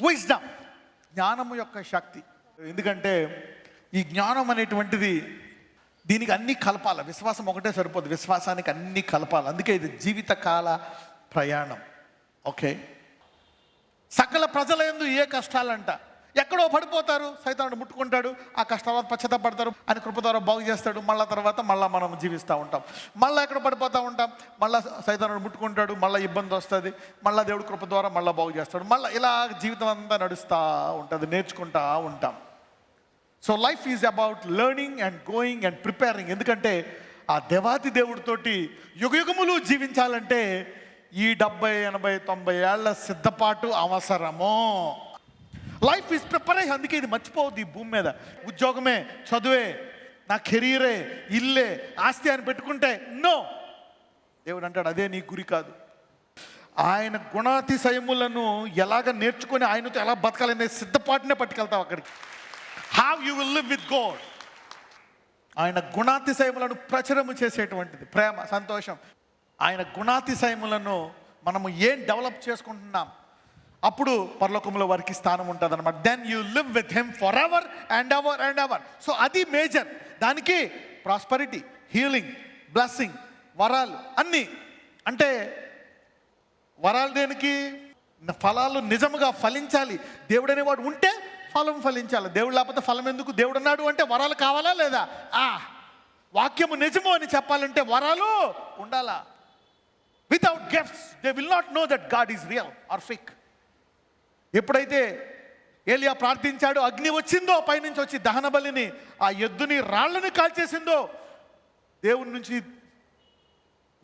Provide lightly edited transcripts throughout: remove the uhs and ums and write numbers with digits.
Wisdom, జ్ఞానము యొక్క శక్తి. ఎందుకంటే ఈ జ్ఞానం అనేటువంటిది దీనికి అన్నీ కలపాలి. విశ్వాసం ఒకటే సరిపోదు, విశ్వాసానికి అన్నీ కలపాలి. అందుకే ఇది జీవితకాల ప్రయాణం. ఓకే, సకల ప్రజల యందు ఏ కష్టాలంట, ఎక్కడో పడిపోతారు, సైతానుడు ముట్టుకుంటాడు, ఆ కష్టాల పశ్చాత్తాపడతారు, ఆయన కృప ద్వారా బాగు చేస్తాడు. మళ్ళీ తర్వాత మళ్ళీ మనం జీవిస్తూ ఉంటాం. మళ్ళీ ఎక్కడ పడిపోతూ ఉంటాం, మళ్ళీ సైతానుడు ముట్టుకుంటాడు, మళ్ళీ ఇబ్బంది వస్తుంది, మళ్ళీ దేవుడు కృప ద్వారా మళ్ళీ బాగు చేస్తాడు. మళ్ళీ ఇలా జీవితం అంతా నడుస్తూ ఉంటుంది, నేర్చుకుంటూ ఉంటాం. So life is about learning and going and preparing. ఎందుకంటే ఆ దేవాతి దేవుడితోటి యుగయుగములు జీవించాలంటే ఈ 70, 80, 90 ఏళ్ల సిద్ధపాటు అవసరము. Life is preparation. అందుకే ఇది మర్చిపోవద్దు. ఈ భూమి మీద ఉద్యోగమే, చదువే, నా కెరీరే, ఇల్లే, ఆస్తి అని పెట్టుకుంటే నో, దేవుడు అంటాడు అదే నీ గురి కాదు. ఆయన గుణాతిశయములను ఎలాగ నేర్చుకొని ఆయనతో ఎలా బతకాలనే సిద్ధపాటునే పట్టుకెళ్తావు అక్కడికి. How you will live with God. ఆయన గుణాతిశయములను ప్రచురము చేసేటువంటిది ప్రేమ, సంతోషం. ఆయన గుణాతిశయములను మనము ఏం డెవలప్ చేసుకుంటున్నాం, అప్పుడు పరలోకంలో వారికి స్థానం ఉంటుంది అనమాట. Then you live with him forever and ever and ever. So అది మేజర్. దానికి ప్రాస్పరిటీ, హీలింగ్, బ్లెస్సింగ్, వరాలు అన్నీ. అంటే వరాలు దేనికి? ఫలాలు నిజముగా ఫలించాలి. దేవుడు అనేవాడు ఉంటే ఫలం ఫలించాలి. దేవుడు లేకపోతే ఫలం ఎందుకు? దేవుడు అన్నాడు అంటే వరాలు కావాలా లేదా? వాక్యము నిజము అని చెప్పాలంటే వరాలు ఉండాలా. Without gifts they will not know that God is real are fake. ఎప్పుడైతే ఏలియా ప్రార్థించాడో, అగ్ని వచ్చిందో పైనుంచి వచ్చి దహన బలిని, ఆ ఎద్దుని రాళ్ళని కాల్చేసిందో, దేవుని నుంచి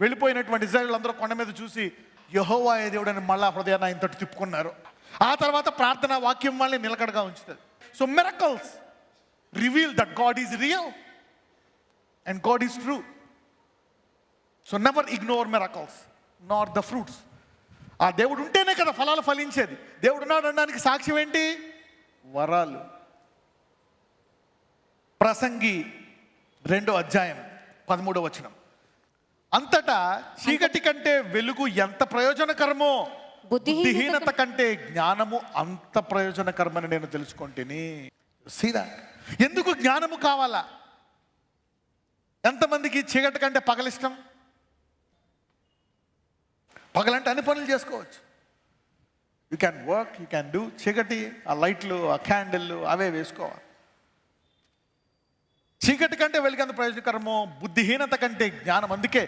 వెళ్ళిపోయినటువంటి ఇశ్రాయేలు అందరూ కొండ మీద చూసి యెహోవా దేవుడు అని మళ్ళా హృదయాన్ని ఆయన తట్టు తిప్పుకున్నారు. ఆ తర్వాత ప్రార్థన వాక్యం వాళ్ళని నిలకడగా ఉంచుతుంది. So miracles reveal that God is real and God is true. So never ignore miracles nor the fruits. ఆ దేవుడు ఉంటేనే కదా ఫలాలు ఫలించేది. దేవుడు ఉన్నాడు అనడానికి సాక్ష్యం ఏంటి? వరాలు. ప్రసంగి 2వ అధ్యాయం 13వ వచనం. అంతటా చీకటి కంటే వెలుగు ఎంత ప్రయోజనకరమో, బుద్ధిహీనత కంటే జ్ఞానము అంత ప్రయోజనకరమని నేను తెలుసుకుంటేని. సీదా ఎందుకు జ్ఞానము కావాలా? ఎంతమందికి చీకటి కంటే పగలిష్టం? పగలంటే అన్ని పనులు చేసుకోవచ్చు. You can work, you can do. చీకటి ఆ లైట్లు, ఆ క్యాండిల్లు అవే వేసుకోవాలి. చీకటి కంటే వెలుగంత ప్రయోజనకరమో, బుద్ధిహీనత కంటే జ్ఞానం. అందుకే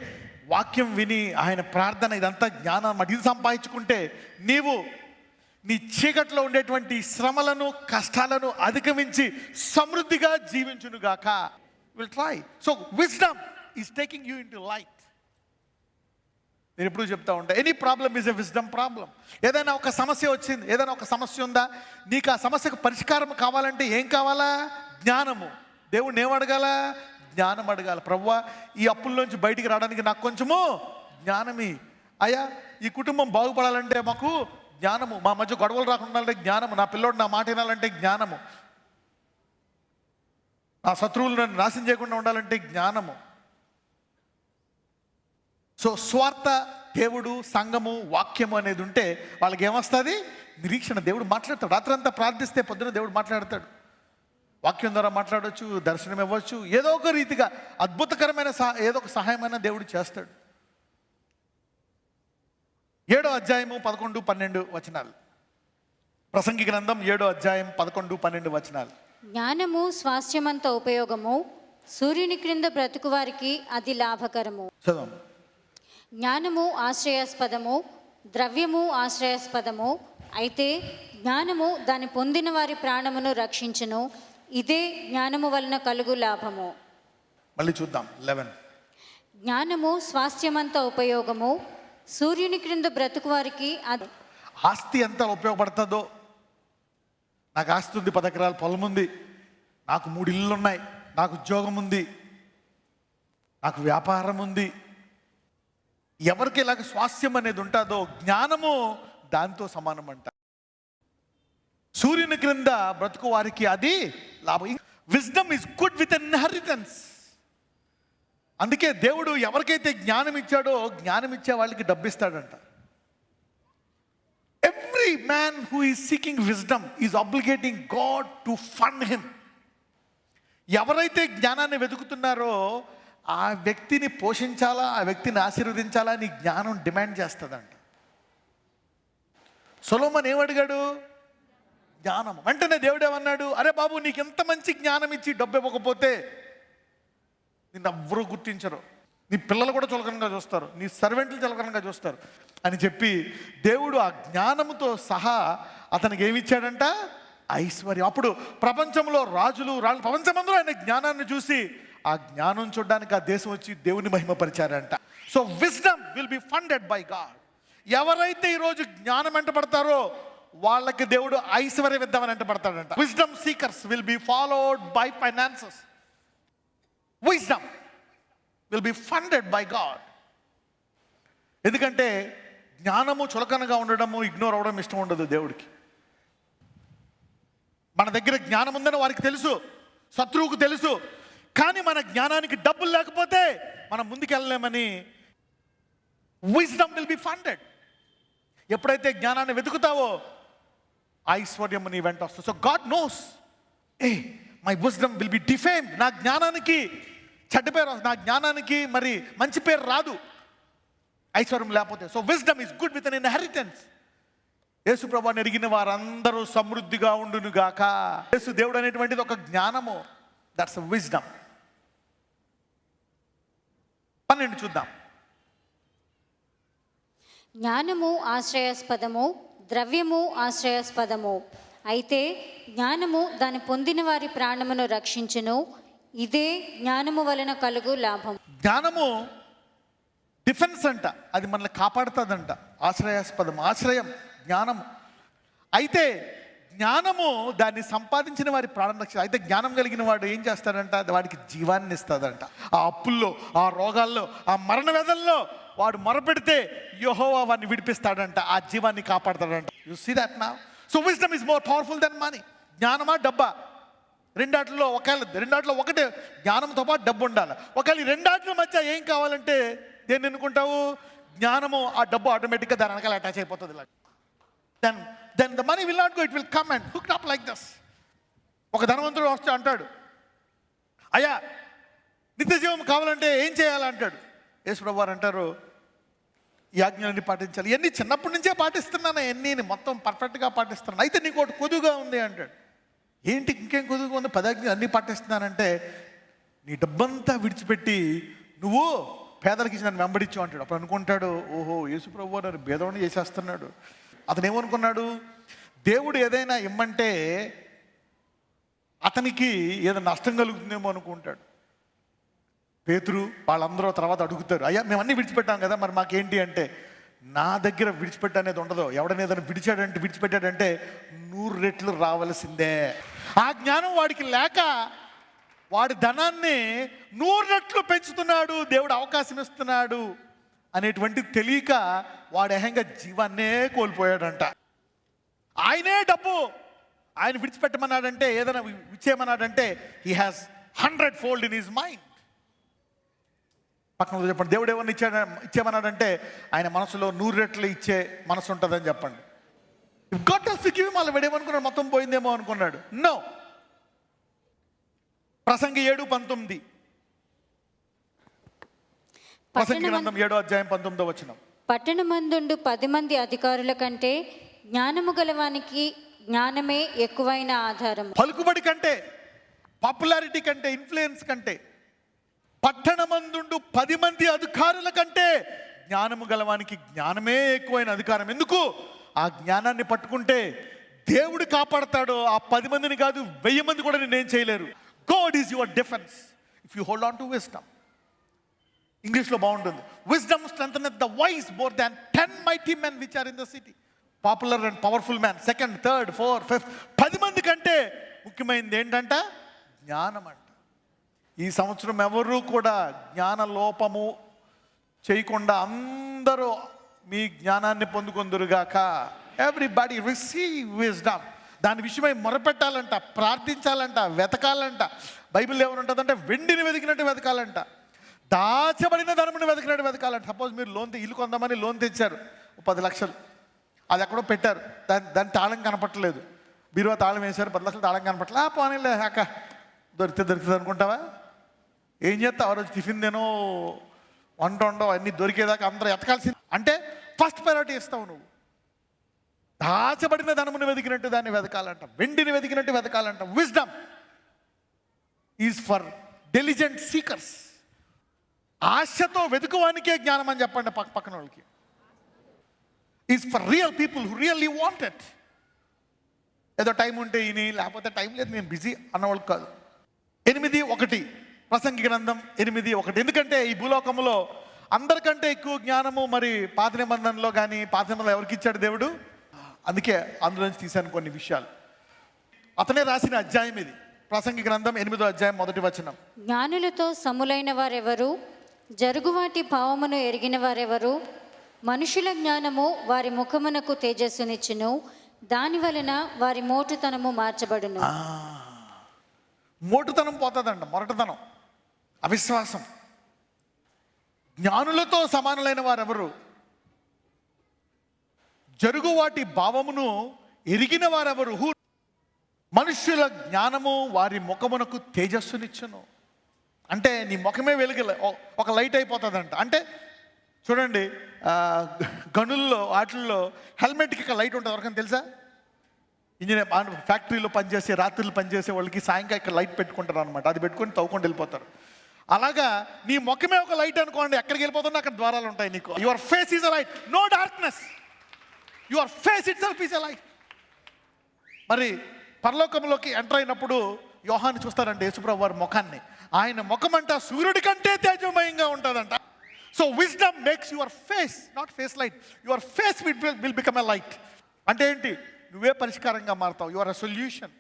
వాక్యం విని ఆయన ప్రార్థన ఇదంతా జ్ఞానం. ఇది సంపాదించుకుంటే నీవు నీ చీకట్లో ఉండేటువంటి శ్రమలను, కష్టాలను అధిగమించి సమృద్ధిగా జీవించునుగాక. Will try. So wisdom is taking you into light. నేను ఎప్పుడు చెప్తా ఉంటా, any problem is a wisdom problem. ఏదైనా ఒక సమస్య వచ్చింది, ఏదైనా ఒక సమస్య ఉందా, నీకు ఆ సమస్యకు పరిష్కారం కావాలంటే ఏం కావాలా? జ్ఞానము. దేవుడిని ఏం అడగాల? జ్ఞానం అడగాలి. ప్రభువా, ఈ అప్పుల్లోంచి బయటికి రావడానికి నాకు కొంచెము జ్ఞానమి. అయ్యా, ఈ కుటుంబం బాగుపడాలంటే మాకు జ్ఞానము. మా మధ్య గొడవలు రాకుండా ఉండాలంటే జ్ఞానము. నా పిల్లోడు నా మాట వినాలంటే జ్ఞానము. నా శత్రువులు నన్ను నాశనం చేయకుండా ఉండాలంటే జ్ఞానము. సో స్వార్థ, దేవుడు, సంఘము, వాక్యము అనేది ఉంటే వాళ్ళకి ఏమొస్తుంది? నిరీక్షణ. దేవుడు మాట్లాడతాడు. రాత్రంతా ప్రార్థిస్తే పొద్దున దేవుడు మాట్లాడతాడు. వాక్యం ద్వారా మాట్లాడవచ్చు, దర్శనం ఇవ్వచ్చు, ఏదో ఒక రీతిగా అద్భుతకరమైన ఏదో ఒక సహాయమైన దేవుడు చేస్తాడు. 7వ అధ్యాయము 11, 12 వచనాలు. ప్రసంగి గ్రంథం 7వ అధ్యాయం 11, 12 వచనాలు. జ్ఞానము స్వాస్థ్యమంత ఉపయోగము, సూర్యుని క్రింద బ్రతుకు వారికి అది లాభకరము. చదవం. జ్ఞానము ఆశ్రయాస్పదము, ద్రవ్యము ఆశ్రయాస్పదము, అయితే జ్ఞానము దాని పొందిన వారి ప్రాణమును రక్షించును. ఇదే జ్ఞానము వలన కలుగు లాభము. మళ్ళీ చూద్దాం. 11. జ్ఞానము స్వాస్థ్యమంత ఉపయోగము, సూర్యుని క్రింద బ్రతుకు వారికి అది. ఆస్తి ఎంత ఉపయోగపడుతుందో. నాకు ఆస్తి ఉంది, 10 ఎకరాల పొలం ఉంది, నాకు 3 ఇళ్ళు ఉన్నాయి, నాకు ఉద్యోగం ఉంది, నాకు వ్యాపారం ఉంది. ఎవరికి ఇలాగ స్వాస్థ్యం అనేది ఉంటుందో జ్ఞానము దాంతో సమానం అంట. సూర్యుని క్రింద బ్రతుకు వారికి అది లాభం. Wisdom is good with inheritance. అందుకే దేవుడు ఎవరికైతే జ్ఞానం ఇచ్చాడో జ్ఞానం ఇచ్చే వాళ్ళకి డబ్బిస్తాడంట. Every every man who is seeking wisdom is obligating God to fund him. ఎవరైతే జ్ఞానాన్ని వెతుకుతున్నారో ఆ వ్యక్తిని పోషించాలా, ఆ వ్యక్తిని ఆశీర్వదించాలా అని జ్ఞానం డిమాండ్ చేస్తుందంట. సొలొమోన్ ఏమడిగాడు? జ్ఞానం. వెంటనే దేవుడు ఏమన్నాడు? అరే బాబు, నీకు ఎంత మంచి జ్ఞానం ఇచ్చి డబ్బు ఇవ్వకపోతే నిన్ను ఎవ్వరూ గుర్తించరు, నీ పిల్లలు కూడా చులకనగా చూస్తారు, నీ సర్వెంట్లు చులకనగా చూస్తారు అని చెప్పి దేవుడు ఆ జ్ఞానంతో సహా అతనికి ఏమి ఇచ్చాడంట? ఐశ్వర్యం. అప్పుడు ప్రపంచంలో రాజులు ప్రపంచమందరూ ఆయన జ్ఞానాన్ని చూసి ఆ జ్ఞానం చూడడానికి ఆ దేశం వచ్చి దేవుని మహిమపరిచారంట. So wisdom will be funded by God. ఎవరైతే ఈరోజు జ్ఞానం వెంటబడతారో వాళ్ళకి దేవుడు ఐశ్వర్యం ఇద్దామని వెంటబడతాడంట. Wisdom seekers will be followed by finances. Wisdom will be funded by God. ఎందుకంటే జ్ఞానము చులకనగా ఉండడము, ఇగ్నోర్ అవ్వడం ఇష్టం ఉండదు దేవుడికి. మన దగ్గర జ్ఞానం ఉందని వారికి తెలుసు, శత్రువుకు తెలుసు. కానీ మన జ్ఞానానికి డబ్బులు లేకపోతే మనం ముందుకెళ్ళలేమని విజ్డమ్ విల్ బి ఫండెడ్. ఎప్పుడైతే జ్ఞానాన్ని వెతుకుతావో ఐశ్వర్యం నీ వెంట వస్తుంది. So God knows, my wisdom will B defamed. నా జ్ఞానానికి చెడ్డ పేరు, నా జ్ఞానానికి మరి మంచి పేరు రాదు ఐశ్వర్యం లేకపోతే. So wisdom is good with an inheritance. Yesu ప్రభువుని ఎరిగిన వారందరూ సమృద్ధిగా ఉండును గాక. యేసు దేవుడు అనేటువంటిది ఒక జ్ఞానము. That's wisdom. 12 చూద్దాం. జ్ఞానము ఆశ్రయాస్పదము, ద్రవ్యము ఆశ్రయాస్పదము. అయితే జ్ఞానము దాని పొందిన వారి ప్రాణమును రక్షించును. ఇదే జ్ఞానము వలన కలుగు లాభం. జ్ఞానము డిఫెన్స్ అంట, అది మనల్ని కాపాడుతుందంట. ఆశ్రయాస్పదం, ఆశ్రయం జ్ఞానం. అయితే జ్ఞానము దాన్ని సంపాదించిన వారి ప్రాణం రక్షణ. అయితే జ్ఞానం కలిగిన వాడు ఏం చేస్తాడంట? వాడికి జీవాన్ని ఇస్తాడంట. ఆ అప్పుల్లో, ఆ రోగాల్లో, ఆ మరణ వేదనలో వాడు మొరపెడితే యెహోవా వాడిని విడిపిస్తాడంట, ఆ జీవాన్ని కాపాడతాడంట. You see that now. So wisdom is more powerful then money. జ్ఞానమా డబ్బా? రెండాట్లో ఒకటే. జ్ఞానంతో పాటు డబ్బు ఉండాలి. ఒకవేళ ఈ రెండాట్ల మధ్య ఏం కావాలంటే దేన్ని ఎన్నుకుంటావు? జ్ఞానము. ఆ డబ్బు ఆటోమేటిక్గా దాని వెనకాల అటాచ్ అయిపోతుంది. ఇలా then the money will not go, it will come and hooked up like this. ఒక ధనవంతుడు వస్తే అంటాడు, అయ్యా నిత్య జీవం కావాలంటే ఏం చేయాలంటాడు. యేసు ప్రభువు వారు అంటారు, ఈ ఆజ్ఞలన్నీ పాటించాలి. ఇవన్నీ చిన్నప్పటి నుంచే పాటిస్తున్నాను, ఎన్ని మొత్తం పర్ఫెక్ట్గా పాటిస్తున్నాను. అయితే నీకు ఒకటి కొదువుగా ఉంది అంటాడు. ఏంటి ఇంకేం కొదువుగా ఉంది? 10 ఆజ్ఞలు అన్నీ పాటిస్తున్నానంటే నీ డబ్బంతా విడిచిపెట్టి నువ్వు పేదలకి ఇచ్చి నన్ను వెంబడించు అంటాడు. అప్పుడు అనుకుంటాడు, ఓహో యేసు ప్రభువు వారు భేదవాడిని చేసేస్తున్నాడు. అతను ఏమనుకున్నాడు? దేవుడు ఏదైనా ఇమ్మంటే అతనికి ఏదో నష్టం కలుగుతుందేమో అనుకుంటాడు. పేతురు వాళ్ళందరూ తర్వాత అడుగుతారు, అయ్యా మేము అన్నీ విడిచిపెట్టాం కదా, మరి మాకేంటి అంటే, నా దగ్గర విడిచిపెట్ట అనేది ఉండదు. ఎవడైనా ఏదైనా విడిచిపెట్టాడంటే 100 రెట్లు రావాల్సిందే. ఆ జ్ఞానం వాడికి లేక వాడి ధనాన్ని 100 రెట్లు పెంచుతున్నాడు, దేవుడు అవకాశం ఇస్తున్నాడు అనేటువంటి తెలియక వాడు ఏకంగా జీవాన్నే కోల్పోయాడంట. ఆయనే డబ్బు ఆయన విడిచిపెట్టమన్నాడంటే, ఏదైనా ఇచ్చేయమన్నాడంటే he has 100-fold in his mind. పక్కన చెప్పండి, దేవుడు ఏమన్నా ఇచ్చేమన్నాడంటే ఆయన మనసులో 100 రెట్లు ఇచ్చే మనసు ఉంటుందని చెప్పండి. If God does to give, మళ్ళీ వీడేమనుకున్నాడు మొత్తం పోయిందేమో అనుకున్నాడు. నో. ప్రసంగి 7:19. ప్రసంగి గ్రంథం 7:19. పట్టణమందుండు 10 మంది అధికారుల కంటే జ్ఞానము గలవానికి జ్ఞానమే ఎక్కువైన ఆధారం. పలుకుబడి కంటే, పాపులారిటీ కంటే, ఇన్ఫ్లుయెన్స్ కంటే, పట్టణమందుండు 10 మంది అధికారుల కంటే జ్ఞానము గలవానికి జ్ఞానమే ఎక్కువైన అధికారం. ఎందుకు? ఆ జ్ఞానాన్ని పట్టుకుంటే దేవుడు కాపాడతాడు. ఆ 10 మందిని కాదు, 1000 మంది కూడా నేనేం చేయలేరు. God is your defense if you hold on to wisdom. ఇంగ్లీష్లో బాగుంటుంది, wisdom strengtheneth the wise more than 10 mighty men which are in the city. Popular and powerful man, 2nd, 3rd, 4th, 5th 10 మంది కంటే ముఖ్యమైనది ఏంటంట? జ్ఞానం అంట. ఈ సంవత్సరం ఎవరు కూడా జ్ఞాన లోపము చేయకుండా అందరూ మీ జ్ఞానాన్ని పొందుకొందురుగాక. Everybody receive wisdom. దాని విషయమై మొరపెట్టాలంట, ప్రార్థించాలంట, వెతకాలంట. బైబిల్ ఏమనుంటుందంటే వెండిని వెతికినట్టు వెతకాలంట, దాచబడిన ధనముని వెతికినట్టు వెతకాలంట. సపోజ్ మీరు ఇల్లు కొందామని లోన్ తెచ్చారు 10 లక్షలు. అది ఎక్కడో పెట్టారు, దాని తాళం కనపట్టలేదు. బీరువా తాళం వేశారు, 10 లక్షలు తాళం కనపట్లే. పోనీలే అక్క, దొరుకుతుంది అనుకుంటావా? ఏం చేస్తావు? ఆ రోజు టిఫిన్ తినో, వంట ఉండవు, అన్నీ దొరికేదాకా అందరూ ఎతకాల్సింది. అంటే ఫస్ట్ ప్రయారిటీ ఇస్తావు నువ్వు. దాచబడిన ధనమును వెతికినట్టు దాన్ని వెతకాలంట, వెండిని వెతికినట్టు వెతకాలంట. Wisdom is for diligent seekers. ఆశతో వెతుకువానికే జ్ఞానం అని చెప్పండి పక్కన వాళ్ళకి. Is for real people who really want it. ఏదో టైం ఉంటే ఈయన, లేకపోతే టైం లేదు నేను బిజీ అన్నవాళ్ళు కాదు. 8:1 ప్రసంగి గ్రంథం 8:1. ఎందుకంటే ఈ భూలోకంలో అందరికంటే ఎక్కువ జ్ఞానము మరి పాత నిబంధనలో కానీ, పాత నిబంధనలు ఎవరికి ఇచ్చాడు దేవుడు? అందుకే అందులోంచి తీశాను కొన్ని విషయాలు. అతనే రాసిన అధ్యాయం ఇది, ప్రసంగి గ్రంథం 8వ అధ్యాయం 1వ వచనం. జ్ఞానులతో సములైన వారెవరు? జరుగువాటి భావమును ఎరిగిన వారెవరు? మనుషుల జ్ఞానము వారి ముఖమునకు తేజస్సునిచ్చును, దాని వలన వారి మోటుతనము మార్చబడును. మోటుతనం పోతుందంట, మొరటుతనం, అవిశ్వాసం. జ్ఞానులతో సమానులైన వారెవరు? జరుగువాటి భావమును ఎరిగిన వారెవరు? మనుష్యుల జ్ఞానము వారి ముఖమునకు తేజస్సునిచ్చును. అంటే నీ ముఖమే వెలుగులే, ఒక లైట్ అయిపోతుందంట. అంటే చూడండి, గనుల్లో వాటిల్లో హెల్మెట్కి ఒక లైట్ ఉంటుంది, ఎవరికైనా తెలుసా? ఇంజనీర్ ఫ్యాక్టరీలో పనిచేసే, రాత్రులు పనిచేసే వాళ్ళకి సాయంకాలం ఇక్కడ లైట్ పెట్టుకుంటారు అనమాట. అది పెట్టుకొని తవ్వుకొని వెళ్ళిపోతారు. అలాగా నీ ముఖమే ఒక లైట్ అనుకోండి, ఎక్కడికి వెళ్ళిపోతున్నా అక్కడ ద్వారాలు ఉంటాయి నీకు. Your face is a light, no darkness. Your face itself is a light. మరి పరలోకంలోకి ఎంటర్ అయినప్పుడు యోహాను చూస్తారంటే యేసుప్రభు వారి ముఖాన్ని. ఆయన ముఖం అంట సూర్యుడి కంటే తేజమయంగా ఉంటుందంట. So wisdom makes your face, not face light, your face will become a light. అంటే ఏంటి? నువ్వే పరిష్కారంగా మారుతావు. You are a solution.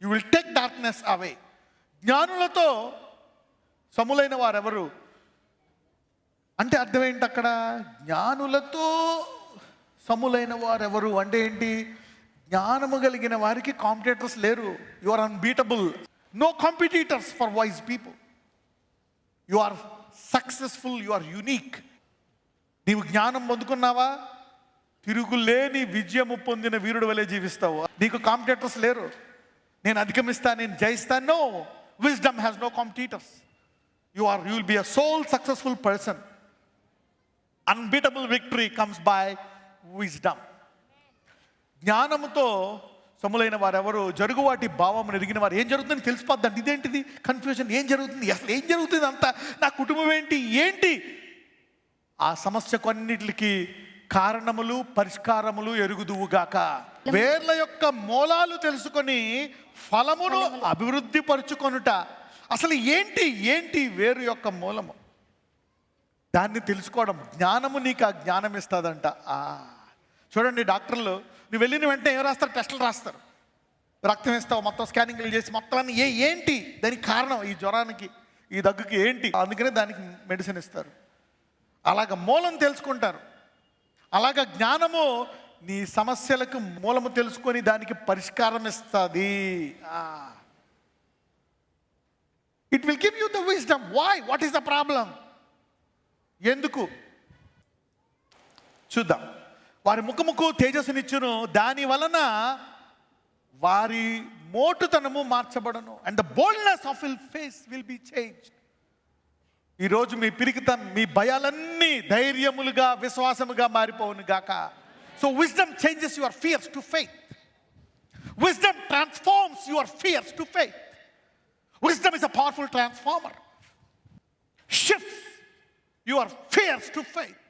You will take darkness away. జ్ఞానులతో సములైన వారెవరు అంటే అర్థం ఏంటి అక్కడ? జ్ఞానులతో సములైన వారెవరు అంటే ఏంటి? జ్ఞానము కలిగిన వారికి కాంపిటీటర్స్ లేరు. You are unbeatable. No competitors for wise people. You are successful, you are unique. నీవు జ్ఞానం పొందుకున్నావా? తిరుగులేని విజయము పొందిన వీరుడు వలె జీవిస్తావు. నీకు కాంపిటీటర్స్ లేరు. నేను అధిగమిస్తాను, నేను జయిస్తాను. No, wisdom has no competitors. You will be a sole successful person. Unbeatable victory comes by wisdom. జ్ఞానముతో సములైన వారెవరు? జరుగువాటి భావం ఎరిగిన వారు. ఏం జరుగుతుందని తెలిసిపోద్దండి. ఇదేంటిది కన్ఫ్యూజన్? ఏం జరుగుతుంది అసలు? ఏం జరుగుతుంది అంతా? నా కుటుంబం ఏంటి? ఆ సమస్య కొన్నిటికి కారణములు పరిష్కారములు ఎరుగుదువుగాక. వేర్ల యొక్క మూలాలు తెలుసుకొని ఫలమును అభివృద్ధి పరుచుకొనుట. అసలు ఏంటి వేరు యొక్క మూలము? దాన్ని తెలుసుకోవడం. జ్ఞానము నీకు ఆ జ్ఞానం ఇస్తుందంట. చూడండి, డాక్టర్లు నువ్వు వెళ్ళిన వెంటనే ఏం రాస్తారు? టెస్టులు రాస్తారు, రక్తం ఇస్తావు, మొత్తం స్కానింగ్లు చేసి మొత్తం అన్ని ఏంటి దానికి కారణం, ఈ జ్వరానికి ఈ దగ్గుకి ఏంటి, అందుకనే దానికి మెడిసిన్ ఇస్తారు. అలాగ మూలం తెలుసుకుంటారు. అలాగ జ్ఞానము నీ సమస్యలకు మూలము తెలుసుకొని దానికి పరిష్కారం ఇస్తుంది. It will give you the wisdom. Why? What is the problem? ఎందుకు? చూద్దాం. వారి ముఖముకు తేజస్సునిచ్చును, దాని వలన వారి మోటుతనము మార్చబడను. And the boldness of his face will be changed. ఈరోజు మీ పిరికితనం, మీ భయాలన్నీ ధైర్యములుగా, విశ్వాసముగా మారిపోవును గాక. So wisdom changes your fears to faith. Wisdom transforms your fears to faith. Wisdom is a powerful transformer. Shifts your fears to faith.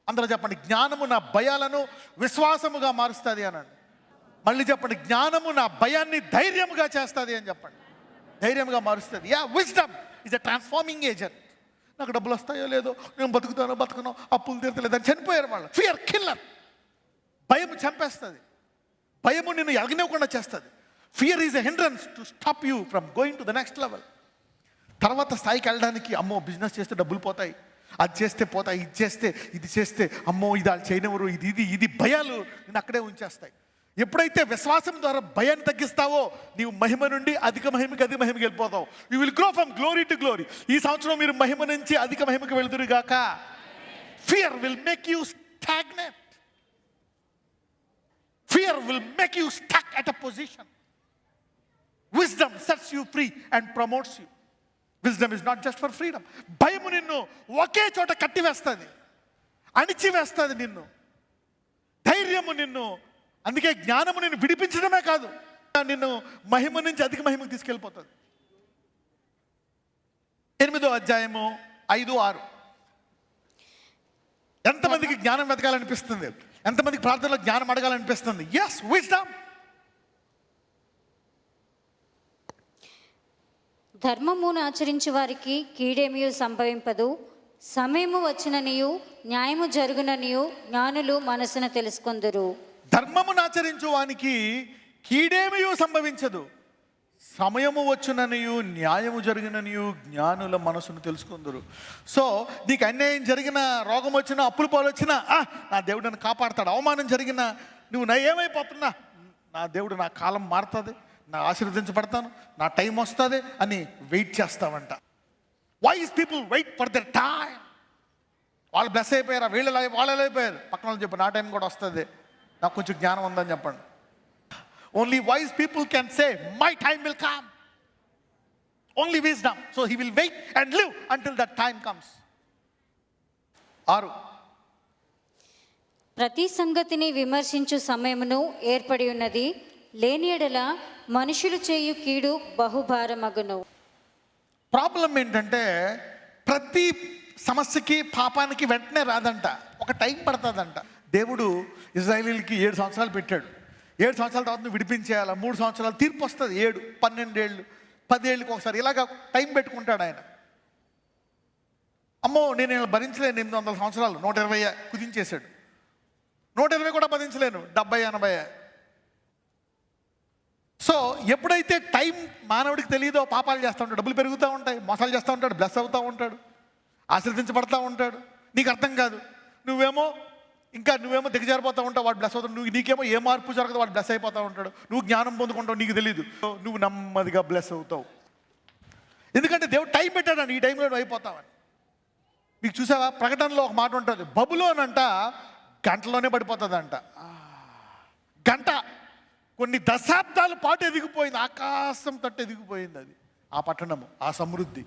అందరూ చెప్పండి, జ్ఞానము నా భయాలను విశ్వాసముగా మారుస్తుంది అనండి. మళ్ళీ చెప్పండి, జ్ఞానము నా భయాన్ని ధైర్యముగా చేస్తుంది అని చెప్పండి. ధైర్యంగా మారుస్తుంది. Wisdom is a transforming agent. నాకు డబ్బులు వస్తాయో లేదో, నేను బతుకునో, అప్పులు తీరతలేదు అని చనిపోయారు వాళ్ళు. Fear killer. భయము చంపేస్తుంది. భయము నిన్ను ఎగనివ్వకుండా చేస్తుంది. Fear is a hindrance to stop you from going to the next level. తర్వాత స్థాయికి వెళ్ళడానికి, అమ్మో బిజినెస్ చేస్తే డబ్బులు పోతాయి, అది చేస్తే పోతాయి, ఇది చేస్తే అమ్మో ఇది వాళ్ళు చేయనివ్వరు, ఇది భయాలు నేను అక్కడే ఉంచేస్తాయి. ఎప్పుడైతే విశ్వాసం ద్వారా భయాన్ని తగ్గిస్తావో నీవు మహిమ నుండి అధిక మహిమకి వెళ్ళిపోతావు. You will grow from glory to glory. ఈ సంవత్సరం మీరు మహిమ నుంచి అధిక మహిమకి వెళ్తురుగాక. Fear will make you stagnant. Fear will make you stuck at a position. Wisdom sets you free and promotes you. Wisdom is not just for freedom. భయము నిన్ను ఒకే చోట కట్టివేస్తుంది, అణిచివేస్తుంది నిన్ను. ధైర్యము నిన్ను, అందుకే జ్ఞానము నిన్ను విడిపించడమే కాదు, నిన్ను మహిమ నుంచి అధిక మహిమకు తీసుకెళ్ళిపోతుంది. 8వ అధ్యాయము 5, 6. ఎంతమందికి జ్ఞానం వెతకాలనిపిస్తుంది? ఎంతమందికి ప్రార్థనలో జ్ఞానం అడగాలనిపిస్తుంది? Yes, wisdom. ధర్మమును ఆచరించు వారికి కీడేమియు సంభవింపదు, సమయము వచ్చిననియు న్యాయము జరుగుననియు జ్ఞానులు మనసున తెలుసుకొందురు. ధర్మమును ఆచరించు వానికి కీడేమియు సంభవించదు, సమయము వచ్చుననియు న్యాయము జరిగిననియు జ్ఞానుల మనసును తెలుసుకుందరు. సో నీకు అన్యాయం జరిగిన, రోగం వచ్చినా, అప్పుల పాలు వచ్చినా, నా దేవుడు నన్ను కాపాడతాడు. అవమానం జరిగినా, నువ్వు నా ఏమైపోతున్నా, నా దేవుడు నా కాలం మారుతుంది, నా ఆశీర్వదించబడతాను, నా టైం వస్తుంది అని వెయిట్ చేస్తావంట. Wise people wait for their time. వాళ్ళు బ్లెస్ అయిపోయారా, వాళ్ళు అయిపోయారు. పక్కన వాళ్ళు చెప్పు, నా టైం కూడా వస్తుంది, నాకు కొంచెం జ్ఞానం ఉందని చెప్పండి. Only wise people can say, my time will come. Only wisdom. So he will wait and live until that time comes. 6. ప్రతి సంగతిని విమర్శించు సమయమును ఏర్పడి ఉన్నది, లేని ఎడల మనుషులు చేయు కీడు బహుభారమగును. ప్రాబ్లం ఏంటంటే ప్రతి సమస్యకి, పాపానికి వెంటనే రాదంట, ఒక టైం పడుతుందంట. దేవుడు ఇజ్రాయేలీలకి 7 సంవత్సరాలు పెట్టాడు. 7 సంవత్సరాల తర్వాత నువ్వు విడిపించేయాలి. 3 సంవత్సరాలు తీర్పు వస్తుంది. 7, 12 ఏళ్ళు, 10 ఏళ్ళకి ఒకసారి ఇలాగ టైం పెట్టుకుంటాడు ఆయన. అమ్మో నేను భరించలేను 800 సంవత్సరాలు, 120 కుదించేశాడు. 120 కూడా భరించలేను, 70, 80. సో ఎప్పుడైతే టైం మానవుడికి తెలియదో పాపాలు చేస్తూ ఉంటాడు, డబ్బులు పెరుగుతూ ఉంటాయి, మోసాలు చేస్తూ ఉంటాడు, బ్లెస్ అవుతూ ఉంటాడు, ఆశీర్వదించబడతా ఉంటాడు. నీకు అర్థం కాదు, నువ్వేమో దిగజారిపోతూ ఉంటావు, వాడు బ్లెస్ అవుతాడు. నీకేమో ఏ మార్పు జరగదు, వాడు బ్లెస్ అయిపోతూ ఉంటాడు. నువ్వు జ్ఞానం పొందుకుంటావు, నీకు తెలియదు. నువ్వు నెమ్మదిగా బ్లెస్ అవుతావు. ఎందుకంటే దేవుడు టైం పెట్టాడని, ఈ టైంలో నువ్వు అయిపోతావని. మీకు చూసావా, ప్రకటనలో ఒక మాట ఉంటుంది, బబులోనంట గంటలోనే పడిపోతుందంట. గంట కొన్ని దశాబ్దాల పాటు ఎదిగిపోయింది, ఆకాశం తట్టు ఎదిగిపోయింది అది, ఆ పట్టణము, ఆ సమృద్ధి,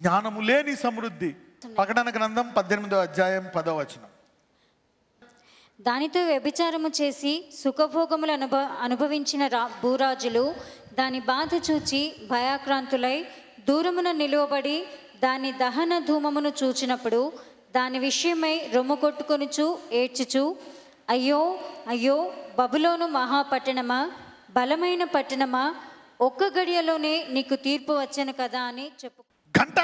జ్ఞానము లేని సమృద్ధి. ప్రకటన గ్రంథం 18వ అధ్యాయం 10వ వచనం. దానితో వ్యభిచారము చేసి సుఖభోగములు అనుభవించిన భూరాజులు దాని బాధ చూచి భయాక్రాంతులై దూరమున నిలువబడి దాని దహన ధూమమును చూచినప్పుడు దాని విషయమై రొమ్ము కొట్టుకొనుచు ఏడ్చుచు, అయ్యో అయ్యో బబులోను మహాపట్టణమా, బలమైన పట్టణమా, ఒక్క గడియలోనే నీకు తీర్పు వచ్చను కదా అని చెప్పు. గంట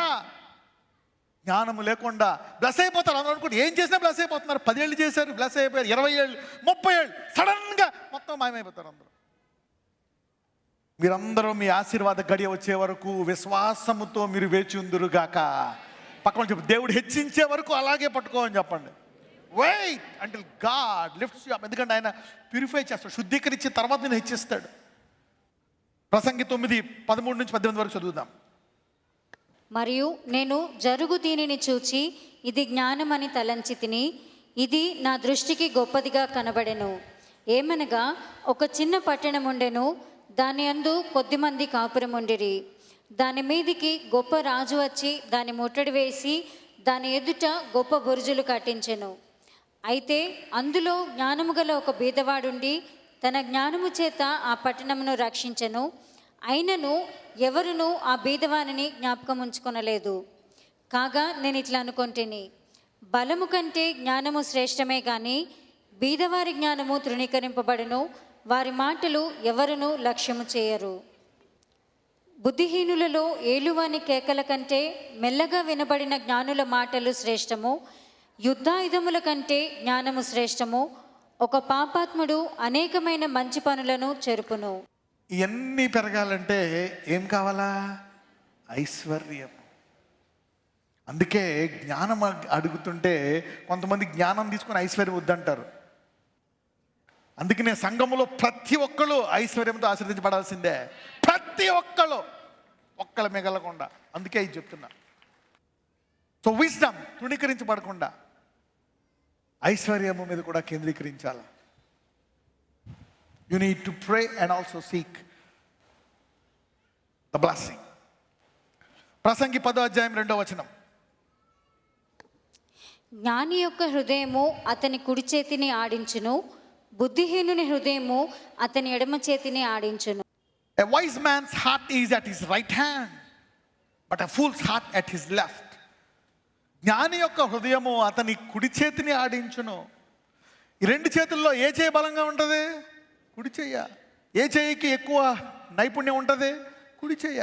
జ్ఞానము లేకుండా బ్లెస్ అయిపోతారు అందరూ అనుకుంటే, ఏం చేసినా బ్లెస్ అయిపోతున్నారు. 10 ఏళ్ళు చేశారు, బ్లెస్ అయిపోయారు. 20 ఏళ్ళు, 30 ఏళ్ళు, సడన్గా మొత్తం మాయమైపోతారు అందరూ. మీరందరూ మీ ఆశీర్వాద గడియ వచ్చే వరకు విశ్వాసముతో మీరు వేచి ఉందురుగాక. పక్కన చెప్పు, దేవుడు హెచ్చించే వరకు అలాగే పట్టుకోమని చెప్పండి. Wait until God lifts you up. ఎందుకంటే ఆయన ప్యూరిఫై చేస్తాడు, శుద్ధీకరించిన తర్వాత నేను హెచ్చిస్తాడు. ప్రసంగి 9:13-18 వరకు చదువుదాం. మరియు నేను జరుగు దీనిని చూచి ఇది జ్ఞానమని తలంచి తిని, ఇది నా దృష్టికి గొప్పదిగా కనబడెను. ఏమనగా ఒక చిన్న పట్టణం ఉండెను, దాని యందు కొద్దిమంది కాపురం ఉండిరి. దాని మీదికి గొప్ప రాజు వచ్చి దాని ముట్టడి వేసి దాని ఎదుట గొప్ప బురుజులు కట్టించెను. అయితే అందులో జ్ఞానము గల ఒక బీదవాడుండి తన జ్ఞానము చేత ఆ పట్టణమును రక్షించెను. అయినను ఎవరునూ ఆ బీదవానిని జ్ఞాపకం ఉంచుకొనలేదు. కాగా నేను ఇట్లా అనుకొంటిని, బలము కంటే జ్ఞానము శ్రేష్టమే కానీ బీదవారి జ్ఞానము తృణీకరింపబడును, వారి మాటలు ఎవరునూ లక్ష్యము చేయరు. బుద్ధిహీనులలో ఏలువాని కేకల కంటే మెల్లగా వినబడిన జ్ఞానుల మాటలు శ్రేష్టము. యుద్ధాయుధముల కంటే జ్ఞానము శ్రేష్టము. ఒక పాపాత్ముడు అనేకమైన మంచి పనులను చెరుపును. ఇవన్నీ పెరగాలంటే ఏం కావాలా? ఐశ్వర్యం. అందుకే జ్ఞానం అడుగుతుంటే కొంతమంది జ్ఞానం తీసుకుని ఐశ్వర్యం వద్దంటారు. అందుకనే సంఘములో ప్రతి ఒక్కళ్ళు ఐశ్వర్యంతో ఆశీర్వదించబడాల్సిందే, ప్రతి ఒక్కళ్ళు మిగలకుండా. అందుకే ఇది చెప్తున్నా. సో విజ్డమ్ తృణీకరించబడకుండా ఐశ్వర్యము మీద కూడా కేంద్రీకరించాలి. You need to pray and also seek the blessing. ప్రసంగి 10వ అధ్యాయం 2వ వచనం. జ్ఞాని యొక్క హృదయము అతని కుడి చేతిని ఆడించును, బుద్ధిహీనుని హృదయము అతని ఎడమ చేతిని ఆడించును. A wise man's heart is at his right hand, but a fool's heart at his left. జ్ఞాని యొక్క హృదయము అతని కుడి చేతిని ఆడించును. ఈ రెండు చేతుల్లో ఏ చేయి బలంగా ఉంటుంది? కుడి చెయ్య. ఏ చేయికి ఎక్కువ నైపుణ్యం ఉంటుంది? కుడి చెయ్య.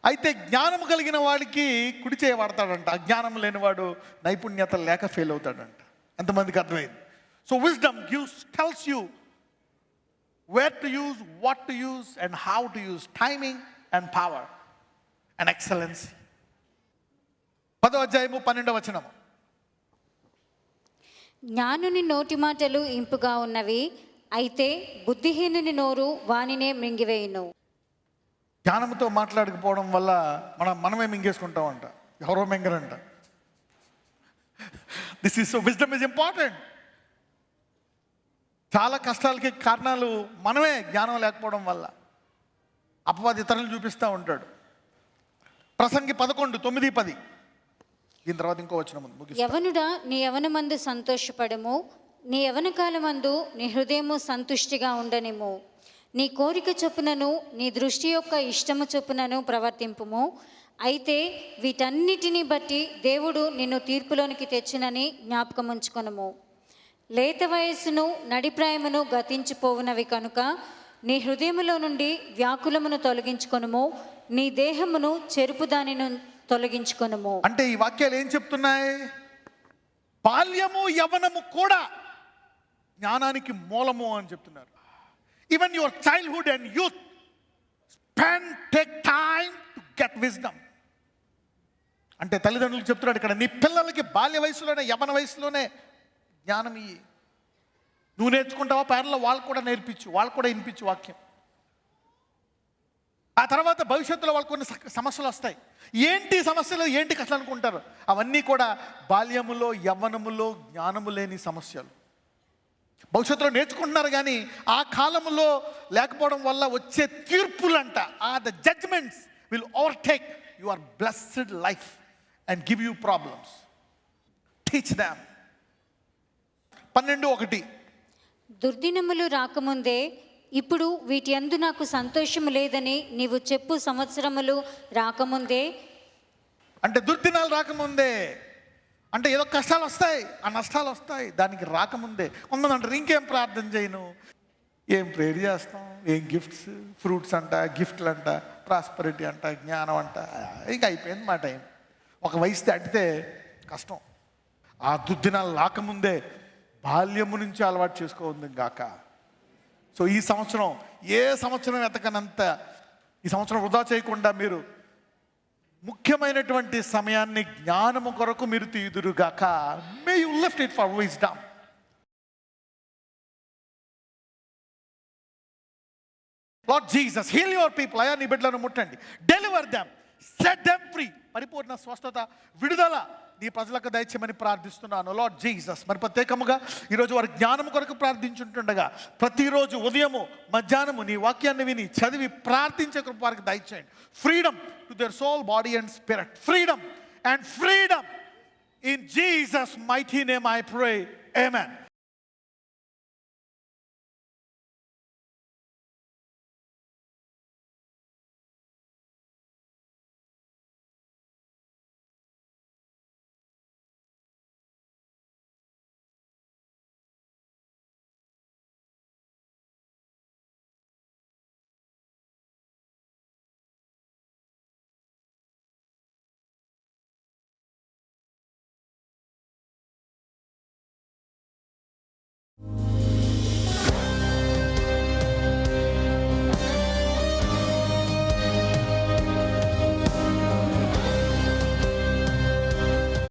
అయితే జ్ఞానం కలిగిన వాడికి కుడి చేయ వాడతాడంట, అజ్ఞానం లేనివాడు నైపుణ్యత లేక ఫెయిల్ అవుతాడంట. ఎంతమందికి అర్థమైంది? So wisdom tells you where to use, what to use and how to use timing and power and excellence. 10వ అధ్యాయము 12వ వచనం. జ్ఞానుని నోటి మాటలు ఇంపుగా ఉన్నవి, అయితే బుద్ధిహీనుని నోరు వానినే మృంగివేయును. జ్ఞానంతో మాట్లాడకపోవడం వల్ల మనమే మింగేసుకుంటామంట, ఎవరో మింగరంట. This is so wisdom is important. చాలా కష్టాలకి కారణాలు మనమే, జ్ఞానం లేకపోవడం వల్ల. అపవాది ఇతరులను చూపిస్తూ ఉంటాడు. ప్రసంగి 11:9-10. దీని తర్వాత ఇంకో వచనం ఉంది, ముగిస్తా. యవనుడా, నీ యవనమందు సంతోషపడము, నీ యవన కాలమందు నీ హృదయము సంతుష్టిగా ఉండనిము. నీ కోరిక చొప్పునను నీ దృష్టి యొక్క ఇష్టము చొప్పునను ప్రవర్తింపుము. అయితే వీటన్నిటిని బట్టి దేవుడు నిన్ను తీర్పులోనికి తెచ్చునని జ్ఞాపకం ఉంచుకొనుము. లేత వయస్సును నడిప్రాయమును గతించిపోవునవి కనుక నీ హృదయములో నుండి వ్యాకులమును తొలగించుకొనుము, నీ దేహమును చెరుపు దానిని తొలగించుకొనుము. అంటే ఈ వాక్యాలు ఏం చెప్తున్నాయి? బాల్యము యవ్వనము కూడా జ్ఞానానికి మూలము అని చెప్తున్నారు. Even your childhood and youth take time to get wisdom. అంటే తల్లిదండ్రులకు చెప్తున్నాడు ఇక్కడ, నీ పిల్లలకి బాల్య వయసులోనే, యవ్వన వయసులోనే జ్ఞానం ఇయ్యి. నువ్వు నేర్చుకుంటావా? పేర్లో వాళ్ళకు కూడా నేర్పించు, వాళ్ళకు కూడా వినిపించు వాక్యం. ఆ తర్వాత భవిష్యత్తులో వాళ్ళకు కొన్ని సమస్యలు వస్తాయి. ఏంటి సమస్యలు, ఏంటి కష్టాలు అనుకుంటారు? అవన్నీ కూడా బాల్యములో యవ్వనములో జ్ఞానము లేని సమస్యలు. భవిష్యత్తులో నేర్చుకుంటున్నారు కానీ ఆ కాలములో లేకపోవడం వల్ల వచ్చే తీర్పులంట, the judgments will overtake your blessed life and give you problems. Teach them. 12:1. దుర్దినములు రాకముందే ఇప్పుడు వీటి యందు నాకు సంతోషము లేదని నీవు చెప్పు సంవత్సరములు రాకముందే. అంటే దుర్దినాలు రాకముందే, అంటే ఏదో కష్టాలు వస్తాయి, ఆ నష్టాలు వస్తాయి, దానికి రాకముందే. కొంతమంది అంటారు, ఇంకేం ప్రార్థన చేయను, ఏం ప్రేర్ చేస్తాం, ఏం గిఫ్ట్స్, ఫ్రూట్స్ అంట, గిఫ్ట్లు అంట, ప్రాస్పరిటీ అంట, జ్ఞానం అంట, ఇక అయిపోయింది మా టైం. ఒక వయసు దాటితే కష్టం. ఆ దుర్దినాలు రాకముందే బాల్యము నుంచి అలవాటు చేసుకోఉంది గాక. సో ఈ సంవత్సరం ఏ సంవత్సరం ఎతకనంత ఈ సంవత్సరం వృధా చేయకుండా మీరు ముఖ్యమైనటువంటి సమయాన్ని జ్ఞానము కొరకు మీరు తీయుదురుగాక. May you lift it for wisdom. Lord Jesus, heal your people. అయ్యా నీ బిడ్డలను ముట్టండి. Deliver them, set them free. పరిపూర్ణ స్వస్థత, విడుదల నీ ప్రజలకు దయచేయమని ప్రార్థిస్తున్నాను లార్డ్ జీసస్. మరి ప్రత్యేకముగా ఈరోజు వారి జ్ఞానం కొరకు ప్రార్థించుంటుండగా ప్రతిరోజు ఉదయము మధ్యాహ్నము నీ వాక్యాన్ని విని చదివి ప్రార్థించే కృప వారికి దయచేయండి. Freedom to their soul, body and spirit. Freedom and freedom. In Jesus mighty name I pray. Amen.